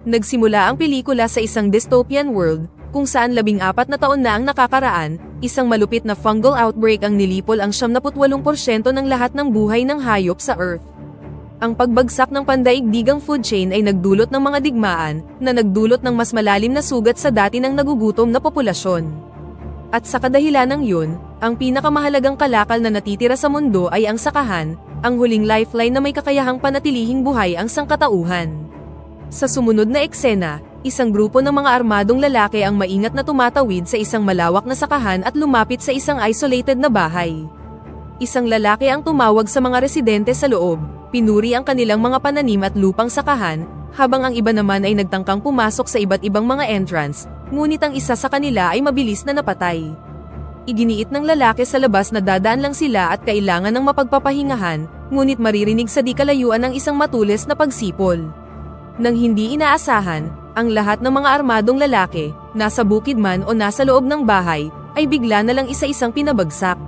Nagsimula ang pelikula sa isang dystopian world, kung saan 14 na taon na ang nakakaraan, isang malupit na fungal outbreak ang nilipol ang 78% ng lahat ng buhay ng hayop sa Earth. Ang pagbagsak ng pandaigdigang food chain ay nagdulot ng mga digmaan, na nagdulot ng mas malalim na sugat sa dati ng nagugutom na populasyon. At sa kadahilanang yun, ang pinakamahalagang kalakal na natitira sa mundo ay ang sakahan, ang huling lifeline na may kakayahang panatilihing buhay ang sangkatauhan. Sa sumunod na eksena, isang grupo ng mga armadong lalaki ang maingat na tumatawid sa isang malawak na sakahan at lumapit sa isang isolated na bahay. Isang lalaki ang tumawag sa mga residente sa loob, pinuri ang kanilang mga pananim at lupang sakahan, habang ang iba naman ay nagtangkang pumasok sa iba't ibang mga entrance, ngunit ang isa sa kanila ay mabilis na napatay. Iginiit ng lalaki sa labas na dadaan lang sila at kailangan ng mapagpapahingahan, ngunit maririnig sa di kalayuan ng isang matulis na pagsipol. Nang hindi inaasahan, ang lahat ng mga armadong lalaki, nasa bukid man o nasa loob ng bahay, ay bigla na lang isa-isang pinabagsak.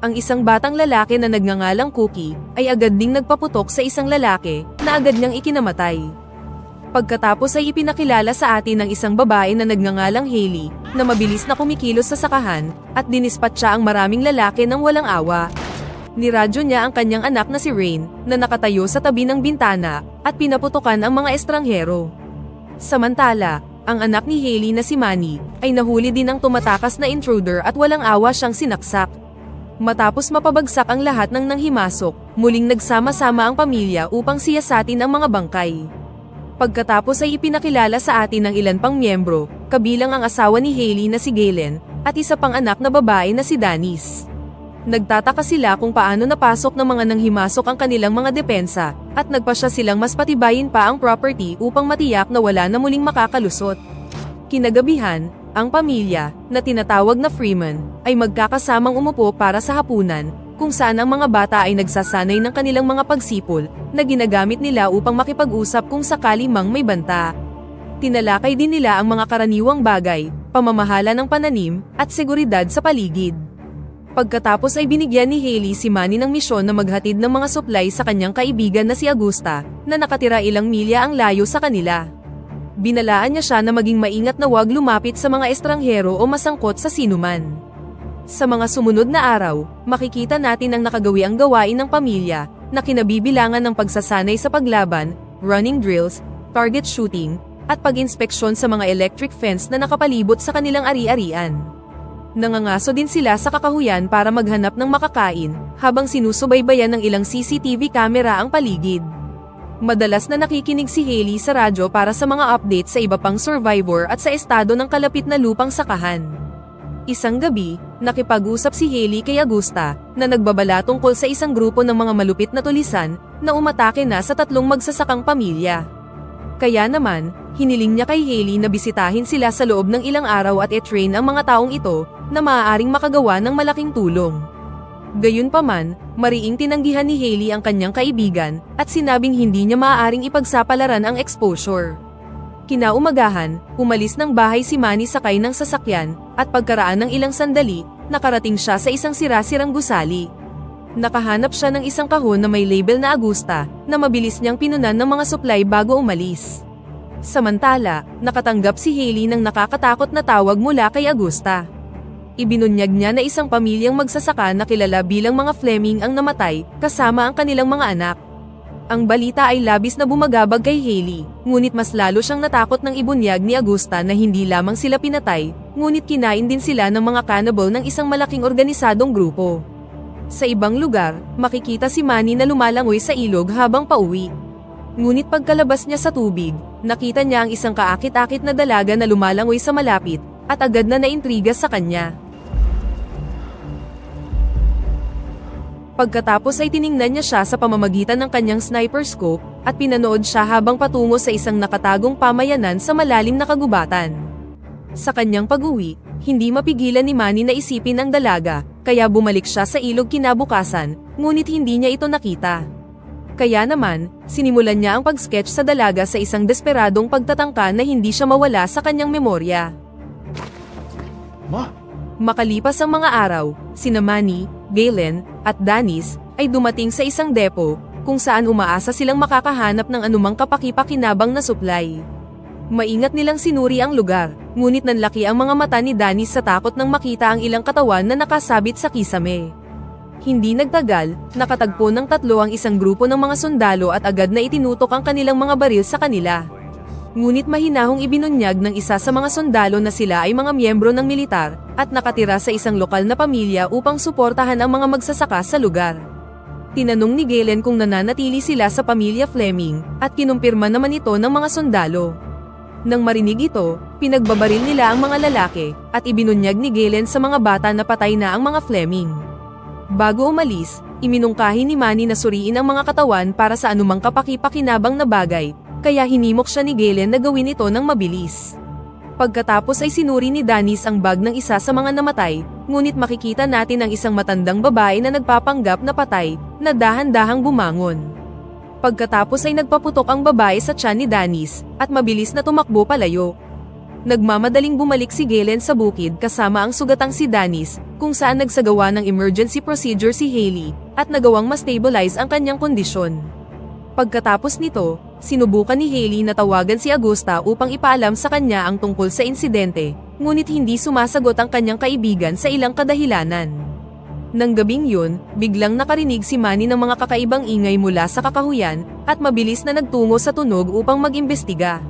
Ang isang batang lalaki na nagngangalang Cookie, ay agad ding nagpaputok sa isang lalaki, na agad niyang ikinamatay. Pagkatapos ay ipinakilala sa atin ng isang babae na nagngangalang Hailey, na mabilis na kumikilos sa sakahan, at dinispatcha ang maraming lalaki ng walang awa. Niradyo niya ang kanyang anak na si Rain, na nakatayo sa tabi ng bintana, at pinaputukan ang mga estranghero. Samantala, ang anak ni Hailey na si Manny, ay nahuli din ang tumatakas na intruder at walang awa siyang sinaksak. Matapos mapabagsak ang lahat ng nanghimasok, muling nagsama-sama ang pamilya upang siyasatin ang mga bangkay. Pagkatapos ay ipinakilala sa atin ng ilan pang miyembro, kabilang ang asawa ni Hailey na si Galen, at isa pang anak na babae na si Danis. Nagtataka sila kung paano napasok ng mga nanghimasok ang kanilang mga depensa, at nagpasya silang mas patibayin pa ang property upang matiyak na wala na muling makakalusot. Kinagabihan, ang pamilya, na tinatawag na Freeman, ay magkakasamang umupo para sa hapunan, kung saan ang mga bata ay nagsasanay ng kanilang mga pagsipol, na ginagamit nila upang makipag-usap kung sakali mang may banta. Tinalakay din nila ang mga karaniwang bagay, pamamahala ng pananim, at seguridad sa paligid. Pagkatapos ay binigyan ni Hailey si Manny ng misyon na maghatid ng mga supply sa kanyang kaibigan na si Augusta, na nakatira ilang milya ang layo sa kanila. Binalaan niya siya na maging maingat na huwag lumapit sa mga estranghero o masangkot sa sinuman. Sa mga sumunod na araw, makikita natin ang nakagawiang gawain ng pamilya, na kinabibilangan ng pagsasanay sa paglaban, running drills, target shooting, at pag-inspeksyon sa mga electric fence na nakapalibot sa kanilang ari-arian. Nangangaso din sila sa kakahuyan para maghanap ng makakain, habang sinusubaybayan ng ilang CCTV camera ang paligid. Madalas na nakikinig si Hailey sa radyo para sa mga update sa iba pang survivor at sa estado ng kalapit na lupang sakahan. Isang gabi, nakipag-usap si Hailey kay Augusta, na nagbabala tungkol sa isang grupo ng mga malupit na tulisan, na umatake na sa 3 magsasakang pamilya. Kaya naman, hiniling niya kay Hailey na bisitahin sila sa loob ng ilang araw at i-train ang mga taong ito, na maaaring makagawa ng malaking tulong. Gayunpaman, mariing tinanggihan ni Hailey ang kanyang kaibigan, at sinabing hindi niya maaaring ipagsapalaran ang exposure. Kinaumagahan, umalis ng bahay si Manny sakay ng sasakyan, at pagkaraan ng ilang sandali, nakarating siya sa isang sira-sirang gusali. Nakahanap siya ng isang kahon na may label na Augusta, na mabilis niyang pinunan ng mga supply bago umalis. Samantala, nakatanggap si Hailey ng nakakatakot na tawag mula kay Augusta. Ibinunyag niya na isang pamilyang magsasaka na kilala bilang mga Fleming ang namatay, kasama ang kanilang mga anak. Ang balita ay labis na bumagabag kay Hailey, ngunit mas lalo siyang natakot ng ibunyag ni Augusta na hindi lamang sila pinatay, ngunit kinain din sila ng mga cannibal ng isang malaking organisadong grupo. Sa ibang lugar, makikita si Manny na lumalangoy sa ilog habang pauwi. Ngunit pagkalabas niya sa tubig, nakita niya ang isang kaakit-akit na dalaga na lumalangoy sa malapit, at agad na naintriga sa kanya. Pagkatapos ay tiningnan niya siya sa pamamagitan ng kanyang sniper scope, at pinanood siya habang patungo sa isang nakatagong pamayanan sa malalim na kagubatan. Sa kanyang pag-uwi, hindi mapigilan ni Manny na isipin ang dalaga, kaya bumalik siya sa ilog kinabukasan, ngunit hindi niya ito nakita. Kaya naman, sinimulan niya ang pag-sketch sa dalaga sa isang desperadong pagtatangka na hindi siya mawala sa kanyang memorya. Makalipas ang mga araw, sina Manny, Galen, at Danis, ay dumating sa isang depo, kung saan umaasa silang makakahanap ng anumang kapaki-pakinabang na supply. Maingat nilang sinuri ang lugar, ngunit nanlaki ang mga mata ni Danis sa takot nang makita ang ilang katawan na nakasabit sa kisame. Hindi nagtagal, nakatagpo ng tatlo ang isang grupo ng mga sundalo at agad na itinutok ang kanilang mga baril sa kanila. Ngunit mahinahong ibinunyag ng isa sa mga sundalo na sila ay mga miyembro ng militar, at nakatira sa isang lokal na pamilya upang suportahan ang mga magsasaka sa lugar. Tinanong ni Galen kung nananatili sila sa pamilya Fleming, at kinumpirma naman ito ng mga sundalo. Nang marinig ito, pinagbabaril nila ang mga lalaki, at ibinunyag ni Galen sa mga bata na patay na ang mga Fleming. Bago umalis, iminungkahi ni Manny na suriin ang mga katawan para sa anumang kapaki-pakinabang na bagay, kaya hinimok siya ni Galen na gawin ito ng mabilis. Pagkatapos ay sinuri ni Danis ang bag ng isa sa mga namatay, ngunit makikita natin ang isang matandang babae na nagpapanggap na patay, na dahan-dahang bumangon. Pagkatapos ay nagpaputok ang babae sa tiyan ni Danis, at mabilis na tumakbo palayo. Nagmamadaling bumalik si Galen sa bukid kasama ang sugatang si Danis, kung saan nagsagawa ng emergency procedure si Hailey, at nagawang ma-stabilize ang kanyang kondisyon. Pagkatapos nito, sinubukan ni Hailey na tawagan si Augusta upang ipaalam sa kanya ang tungkol sa insidente, ngunit hindi sumasagot ang kanyang kaibigan sa ilang kadahilanan. Nang gabing yun, biglang nakarinig si Manny ng mga kakaibang ingay mula sa kakahuyan, at mabilis na nagtungo sa tunog upang mag-imbestiga.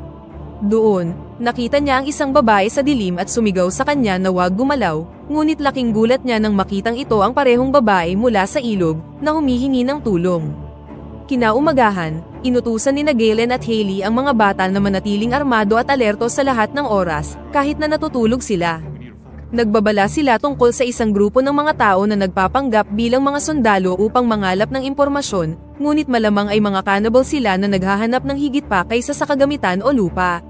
Doon, nakita niya ang isang babae sa dilim at sumigaw sa kanya na huwag gumalaw, ngunit laking gulat niya nang makitang ito ang parehong babae mula sa ilog, na humihingi ng tulong. Kinaumagahan, inutusan ni Galen at Hailey ang mga bata na manatiling armado at alerto sa lahat ng oras, kahit na natutulog sila. Nagbabala sila tungkol sa isang grupo ng mga tao na nagpapanggap bilang mga sundalo upang mangalap ng impormasyon, ngunit malamang ay mga cannibal sila na naghahanap ng higit pa kaysa sa kagamitan o lupa.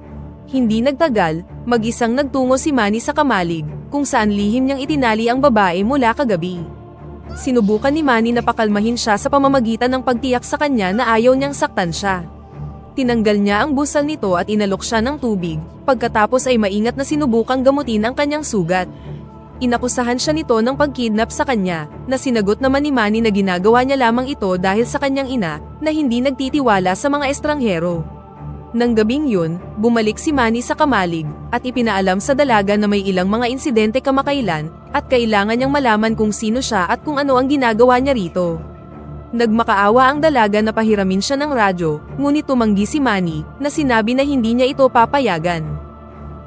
Hindi nagtagal, mag-isang nagtungo si Manny sa kamalig, kung saan lihim niyang itinali ang babae mula kagabi. Sinubukan ni Manny na pakalmahin siya sa pamamagitan ng pagtiyak sa kanya na ayaw niyang saktan siya. Tinanggal niya ang busal nito at inalok siya ng tubig, pagkatapos ay maingat na sinubukang gamutin ang kanyang sugat. Inakusahan siya nito ng pagkidnap sa kanya, na sinagot naman ni Manny na ginagawa niya lamang ito dahil sa kanyang ina, na hindi nagtitiwala sa mga estranghero. Nang gabing yun, bumalik si Manny sa kamalig, at ipinaalam sa dalaga na may ilang mga insidente kamakailan, at kailangan niyang malaman kung sino siya at kung ano ang ginagawa niya rito. Nagmakaawa ang dalaga na pahiramin siya ng radyo, ngunit tumanggi si Manny, na sinabi na hindi niya ito papayagan.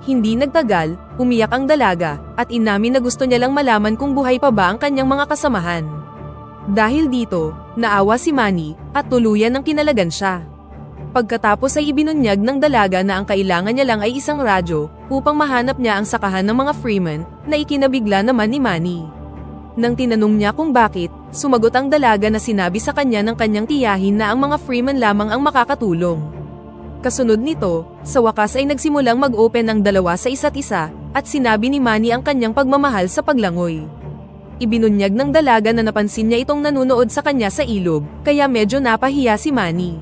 Hindi nagtagal, umiyak ang dalaga, at inamin na gusto niya lang malaman kung buhay pa ba ang kanyang mga kasamahan. Dahil dito, naawa si Manny, at tuluyan ng kinalagan siya. Pagkatapos ay ibinunyag ng dalaga na ang kailangan niya lang ay isang radyo, upang mahanap niya ang sakahan ng mga Freeman, na ikinabigla naman ni Manny. Nang tinanong niya kung bakit, sumagot ang dalaga na sinabi sa kanya ng kanyang tiyahin na ang mga Freeman lamang ang makakatulong. Kasunod nito, sa wakas ay nagsimulang mag-open ang dalawa sa isa't isa, at sinabi ni Manny ang kanyang pagmamahal sa paglangoy. Ibinunyag ng dalaga na napansin niya itong nanunood sa kanya sa ilog, kaya medyo napahiya si Manny.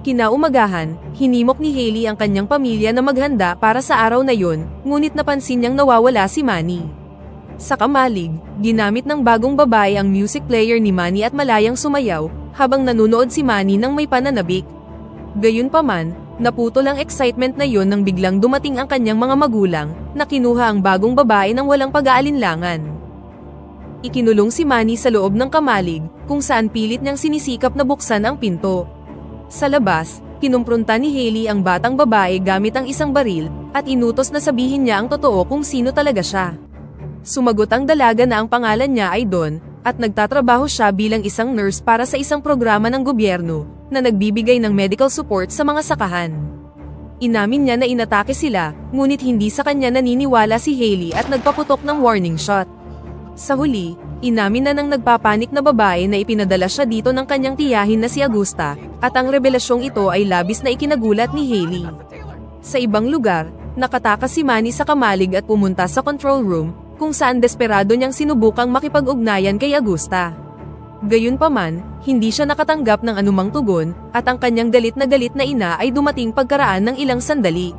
Kinaumagahan, hinimok ni Hailey ang kanyang pamilya na maghanda para sa araw na yon, ngunit napansin niyang nawawala si Manny. Sa kamalig, ginamit ng bagong babae ang music player ni Manny at malayang sumayaw, habang nanunood si Manny ng may pananabik. Gayunpaman, naputol ang excitement na yon nang biglang dumating ang kanyang mga magulang, na kinuha ang bagong babae ng walang pag-aalinlangan. Ikinulong si Manny sa loob ng kamalig, kung saan pilit niyang sinisikap na buksan ang pinto. Sa labas, kinumpronta ni Hailey ang batang babae gamit ang isang baril, at inutos na sabihin niya ang totoo kung sino talaga siya. Sumagot ang dalaga na ang pangalan niya ay Don, at nagtatrabaho siya bilang isang nurse para sa isang programa ng gobyerno, na nagbibigay ng medical support sa mga sakahan. Inamin niya na inatake sila, ngunit hindi sa kanya naniniwala si Hailey at nagpaputok ng warning shot. Sa huli, inamin na ng nagpapanik na babae na ipinadala siya dito ng kanyang tiyahin na si Augusta, at ang revelasyong ito ay labis na ikinagulat ni Hailey. Sa ibang lugar, nakatakas si Manny sa kamalig at pumunta sa control room, kung saan desperado niyang sinubukang makipag-ugnayan kay Augusta. Gayunpaman, hindi siya nakatanggap ng anumang tugon, at ang kanyang galit na ina ay dumating pagkaraan ng ilang sandali.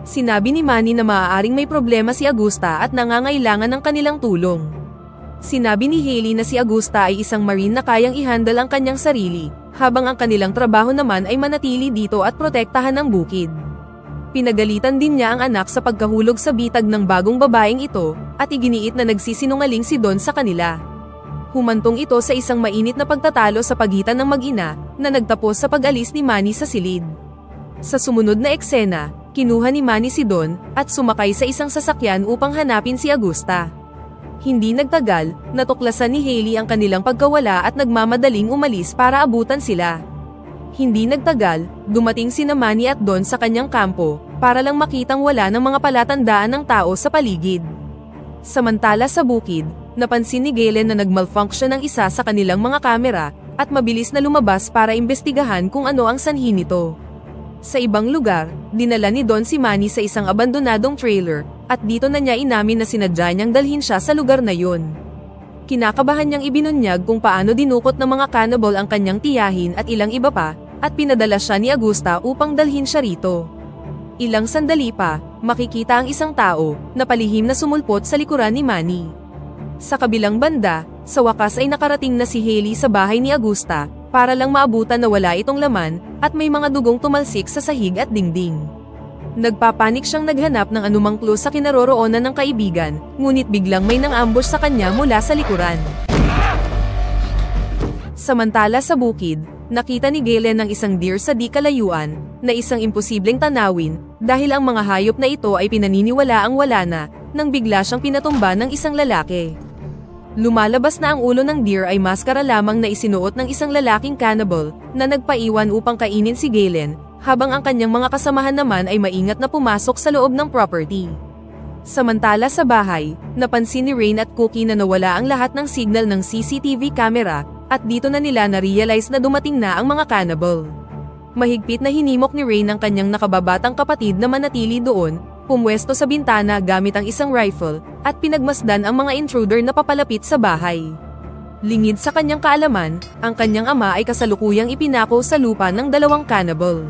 Sinabi ni Manny na maaaring may problema si Augusta at nangangailangan ng kanilang tulong. Sinabi ni Hailey na si Augusta ay isang marine na kayang i-handle ang kanyang sarili, habang ang kanilang trabaho naman ay manatili dito at protektahan ang bukid. Pinagalitan din niya ang anak sa pagkahulog sa bitag ng bagong babaeng ito, at iginiit na nagsisinungaling si Don sa kanila. Humantong ito sa isang mainit na pagtatalo sa pagitan ng mag-ina, na nagtapos sa pag-alis ni Manny sa silid. Sa sumunod na eksena, kinuha ni Manny si Don, at sumakay sa isang sasakyan upang hanapin si Augusta. Hindi nagtagal, natuklasan ni Hailey ang kanilang pagkawala at nagmamadaling umalis para abutan sila. Hindi nagtagal, dumating sina Manny at Don sa kanyang kampo, para lang makitang wala ng mga palatandaan ng tao sa paligid. Samantala sa bukid, napansin ni Galen na nagmalfunction ang isa sa kanilang mga kamera, at mabilis na lumabas para imbestigahan kung ano ang sanhi nito. Sa ibang lugar, dinala ni Don si Manny sa isang abandonadong trailer, at dito na niya inamin na sinadya niyang dalhin siya sa lugar na yun. Kinakabahan niyang ibinunyag kung paano dinukot ng mga cannibal ang kanyang tiyahin at ilang iba pa, at pinadala siya ni Augusta upang dalhin siya rito. Ilang sandali pa, makikita ang isang tao, na palihim na sumulpot sa likuran ni Manny. Sa kabilang banda, sa wakas ay nakarating na si Hailey sa bahay ni Augusta, para lang maabutan na wala itong laman, at may mga dugong tumalsik sa sahig at dingding. Nagpapanik siyang naghanap ng anumang clue sa kinaroroonan ng kaibigan, ngunit biglang may nang-ambush sa kanya mula sa likuran. Samantala sa bukid, nakita ni Galen ng isang deer sa di kalayuan, na isang imposibleng tanawin, dahil ang mga hayop na ito ay pinaniniwala ang wala na, nang bigla siyang pinatumba ng isang lalaki. Lumalabas na ang ulo ng deer ay maskara lamang na isinuot ng isang lalaking cannibal, na nagpaiwan upang kainin si Galen, habang ang kanyang mga kasamahan naman ay maingat na pumasok sa loob ng property. Samantala sa bahay, napansin ni Rain at Cookie na nawala ang lahat ng signal ng CCTV camera, at dito na nila na-realize na dumating na ang mga cannibal. Mahigpit na hinimok ni Rain ang kanyang nakababatang kapatid na manatili doon, pumwesto sa bintana gamit ang isang rifle, at pinagmasdan ang mga intruder na papalapit sa bahay. Lingid sa kanyang kaalaman, ang kanyang ama ay kasalukuyang ipinako sa lupa ng dalawang cannibal.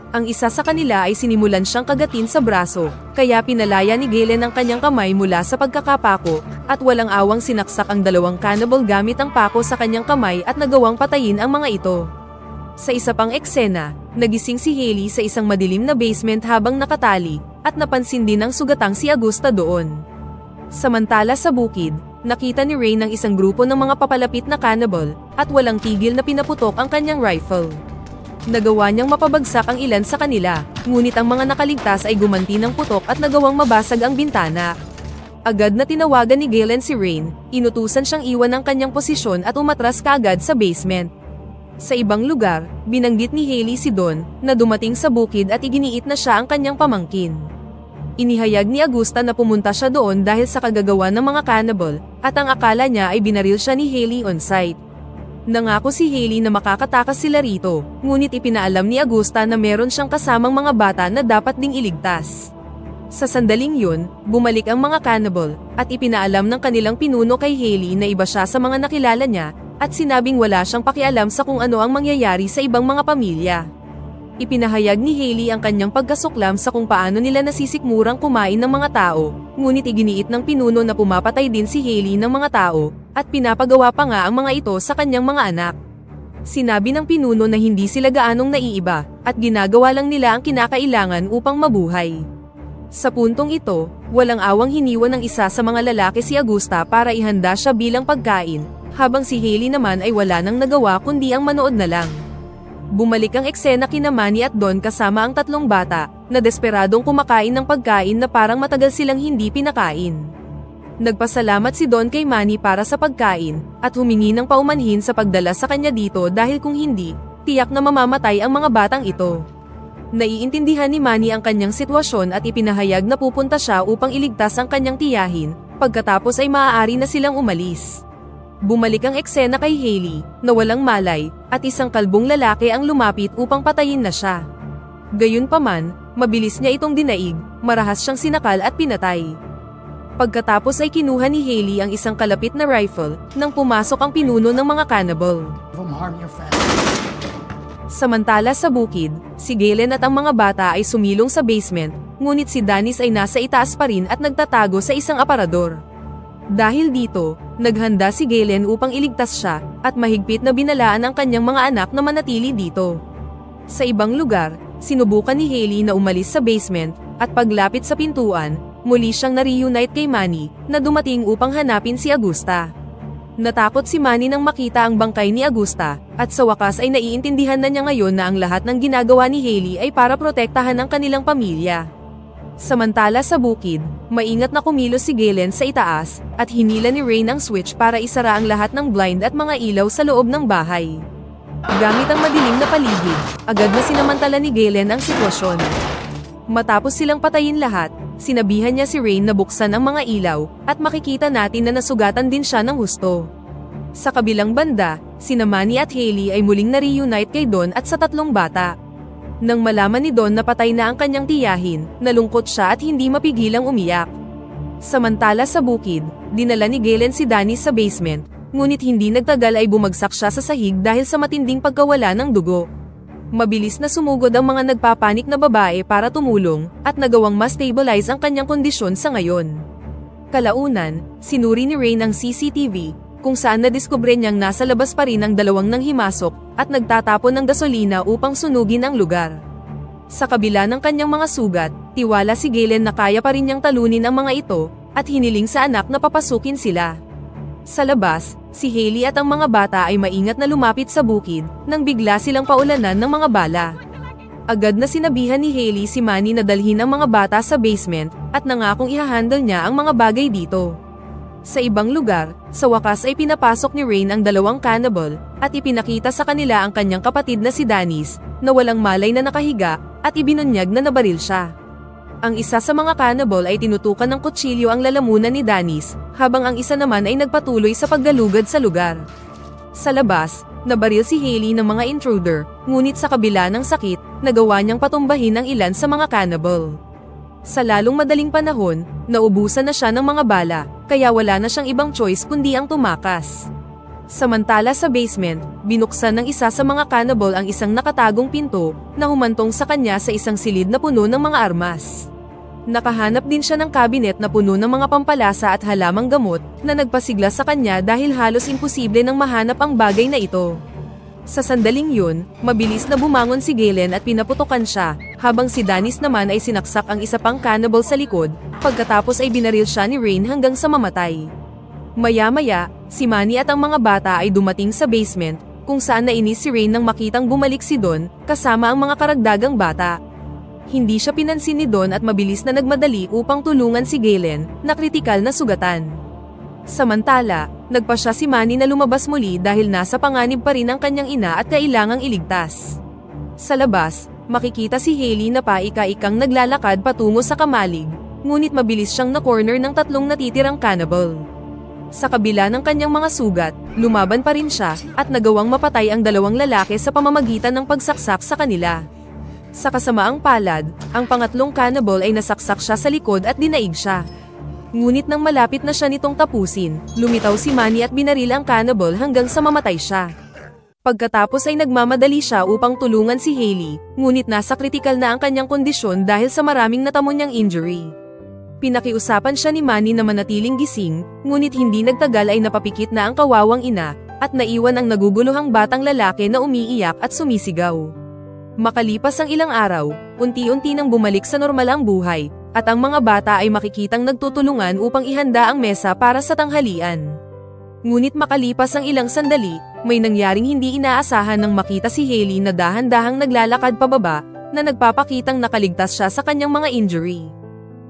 Ang isa sa kanila ay sinimulan siyang kagatin sa braso, kaya pinalaya ni Galen ang kanyang kamay mula sa pagkakapako, at walang awang sinaksak ang dalawang cannibal gamit ang pako sa kanyang kamay at nagawang patayin ang mga ito. Sa isa pang eksena, nagising si Hailey sa isang madilim na basement habang nakatali, at napansin din ang sugatang si Augusta doon. Samantala sa bukid, nakita ni Rain ang isang grupo ng mga papalapit na cannibal, at walang tigil na pinaputok ang kanyang rifle. Nagawa niyang mapabagsak ang ilan sa kanila, ngunit ang mga nakaligtas ay gumanti ng putok at nagawang mabasag ang bintana. Agad na tinawagan ni Galen si Rain, inutusan siyang iwan ang kanyang posisyon at umatras kaagad sa basement. Sa ibang lugar, binanggit ni Hailey si Don, na dumating sa bukid at iginiit na siya ang kanyang pamangkin. Inihayag ni Augusta na pumunta siya doon dahil sa kagagawa ng mga cannibal, at ang akala niya ay binaril siya ni Hailey on site. Nangako si Hailey na makakatakas sila rito, ngunit ipinaalam ni Augusta na meron siyang kasamang mga bata na dapat ding iligtas. Sa sandaling yun, bumalik ang mga cannibal, at ipinaalam ng kanilang pinuno kay Hailey na iba siya sa mga nakilala niya, at sinabing wala siyang pakialam sa kung ano ang mangyayari sa ibang mga pamilya. Ipinahayag ni Hailey ang kanyang pagkasuklam sa kung paano nila nasisikmurang kumain ng mga tao, ngunit iginiit ng pinuno na pumapatay din si Hailey ng mga tao, at pinapagawa pa nga ang mga ito sa kanyang mga anak. Sinabi ng pinuno na hindi sila gaanong naiiba, at ginagawa lang nila ang kinakailangan upang mabuhay. Sa puntong ito, walang awang hiniwan ng isa sa mga lalaki si Augusta para ihanda siya bilang pagkain, habang si Hailey naman ay wala nang nagawa kundi ang manood na lang. Bumalik ang eksena kina Manny at Don kasama ang tatlong bata, na desperadong kumakain ng pagkain na parang matagal silang hindi pinakain. Nagpasalamat si Don kay Manny para sa pagkain, at humingi ng paumanhin sa pagdala sa kanya dito dahil kung hindi, tiyak na mamamatay ang mga batang ito. Naiintindihan ni Manny ang kanyang sitwasyon at ipinahayag na pupunta siya upang iligtas ang kanyang tiyahin, pagkatapos ay maaari na silang umalis. Bumalik ang eksena kay Hailey, na walang malay, at isang kalbong lalaki ang lumapit upang patayin na siya. Gayunpaman, mabilis niya itong dinaig, marahas siyang sinakal at pinatay. Pagkatapos ay kinuha ni Hailey ang isang kalapit na rifle, nang pumasok ang pinuno ng mga cannibal. Samantala sa bukid, si Galen at ang mga bata ay sumilong sa basement, ngunit si Dennis ay nasa itaas pa rin at nagtatago sa isang aparador. Dahil dito, naghanda si Galen upang iligtas siya, at mahigpit na binalaan ang kanyang mga anak na manatili dito. Sa ibang lugar, sinubukan ni Hailey na umalis sa basement, at paglapit sa pintuan, muli siyang na-reunite kay Manny, na dumating upang hanapin si Augusta. Natakot si Manny nang makita ang bangkay ni Augusta, at sa wakas ay naiintindihan na niya ngayon na ang lahat ng ginagawa ni Hailey ay para protektahan ang kanilang pamilya. Samantala sa bukid, maingat na kumilos si Galen sa itaas, at hinila ni Rain ang switch para isara ang lahat ng blind at mga ilaw sa loob ng bahay. Gamit ang madilim na paligid, agad na sinamantala ni Galen ang sitwasyon. Matapos silang patayin lahat, sinabihan niya si Rain na buksan ang mga ilaw, at makikita natin na nasugatan din siya ng husto. Sa kabilang banda, sina Manny at Hailey ay muling na-reunite kay Don at sa tatlong bata. Nang malaman ni Don na patay na ang kanyang tiyahin, nalungkot siya at hindi mapigilang umiyak. Samantala sa bukid, dinala ni Galen si Danny sa basement, ngunit hindi nagtagal ay bumagsak siya sa sahig dahil sa matinding pagkawala ng dugo. Mabilis na sumugod ang mga nagpapanik na babae para tumulong, at nagawang mas stabilize ang kanyang kondisyon sa ngayon. Kalaunan, sinuri ni Rain ang CCTV, kung saan nadiskubre niyang nasa labas pa rin ang dalawang nang himasok, at nagtatapon ng gasolina upang sunugin ang lugar. Sa kabila ng kanyang mga sugat, tiwala si Galen na kaya pa rin niyang talunin ang mga ito, at hiniling sa anak na papasukin sila. Sa labas, si Hailey at ang mga bata ay maingat na lumapit sa bukid, nang bigla silang paulanan ng mga bala. Agad na sinabihan ni Hailey si Manny na dalhin ang mga bata sa basement, at nangakong ihahandle niya ang mga bagay dito. Sa ibang lugar, sa wakas ay pinapasok ni Rain ang dalawang cannibal, at ipinakita sa kanila ang kanyang kapatid na si Danis, na walang malay na nakahiga, at ibinunyag na nabaril siya. Ang isa sa mga cannibal ay tinutukan ng kutsilyo ang lalamunan ni Danis, habang ang isa naman ay nagpatuloy sa paggalugad sa lugar. Sa labas, nabaril si Hailey ng mga intruder, ngunit sa kabila ng sakit, nagawa niyang patumbahin ang ilan sa mga cannibal. Sa lalong madaling panahon, naubusan na siya ng mga bala, kaya wala na siyang ibang choice kundi ang tumakas. Samantala sa basement, binuksan ng isa sa mga cannibal ang isang nakatagong pinto, na humantong sa kanya sa isang silid na puno ng mga armas. Nakahanap din siya ng kabinet na puno ng mga pampalasa at halamang gamot, na nagpasigla sa kanya dahil halos imposible nang mahanap ang bagay na ito. Sa sandaling yun, mabilis na bumangon si Galen at pinaputokan siya, habang si Danis naman ay sinaksak ang isa pang cannibal sa likod, pagkatapos ay binaril siya ni Rain hanggang sa mamatay. Maya-maya, si Manny at ang mga bata ay dumating sa basement, kung saan nainis si Rain nang makitang bumalik si Don, kasama ang mga karagdagang bata. Hindi siya pinansin ni Don at mabilis na nagmadali upang tulungan si Galen, na kritikal na sugatan. Samantala, nagpa siya si Manny na lumabas muli dahil nasa panganib pa rin ang kanyang ina at kailangang iligtas. Sa labas, makikita si Hailey na paika-ikang naglalakad patungo sa kamalig, ngunit mabilis siyang na-corner ng tatlong natitirang cannibal. Sa kabila ng kanyang mga sugat, lumaban pa rin siya, at nagawang mapatay ang dalawang lalaki sa pamamagitan ng pagsaksak sa kanila. Sa kasamaang palad, ang pangatlong cannibal ay nasaksak siya sa likod at dinaig siya. Ngunit nang malapit na siya nitong tapusin, lumitaw si Manny at binaril ang cannibal hanggang sa mamatay siya. Pagkatapos ay nagmamadali siya upang tulungan si Hailey, ngunit nasa kritikal na ang kanyang kondisyon dahil sa maraming natamo niyang injury. Pinakiusapan siya ni Manny na manatiling gising, ngunit hindi nagtagal ay napapikit na ang kawawang ina, at naiwan ang naguguluhang batang lalaki na umiiyak at sumisigaw. Makalipas ang ilang araw, unti-unti nang bumalik sa normal ang buhay, at ang mga bata ay makikitang nagtutulungan upang ihanda ang mesa para sa tanghalian. Ngunit makalipas ang ilang sandali, may nangyaring hindi inaasahan nang makita si Hailey na dahan-dahang naglalakad pababa, na nagpapakitang nakaligtas siya sa kanyang mga injury.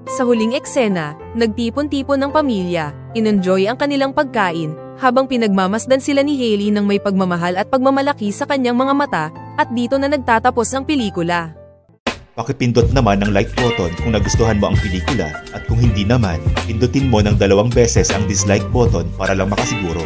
Sa huling eksena, nagtipon-tipon ng pamilya, inenjoy ang kanilang pagkain, habang pinagmamasdan sila ni Hailey ng may pagmamahal at pagmamalaki sa kanyang mga mata, at dito na nagtatapos ang pelikula. Pakipindot naman ang like button kung nagustuhan mo ang pelikula, at kung hindi naman, pindutin mo ng 2 beses ang dislike button para lang makasiguro.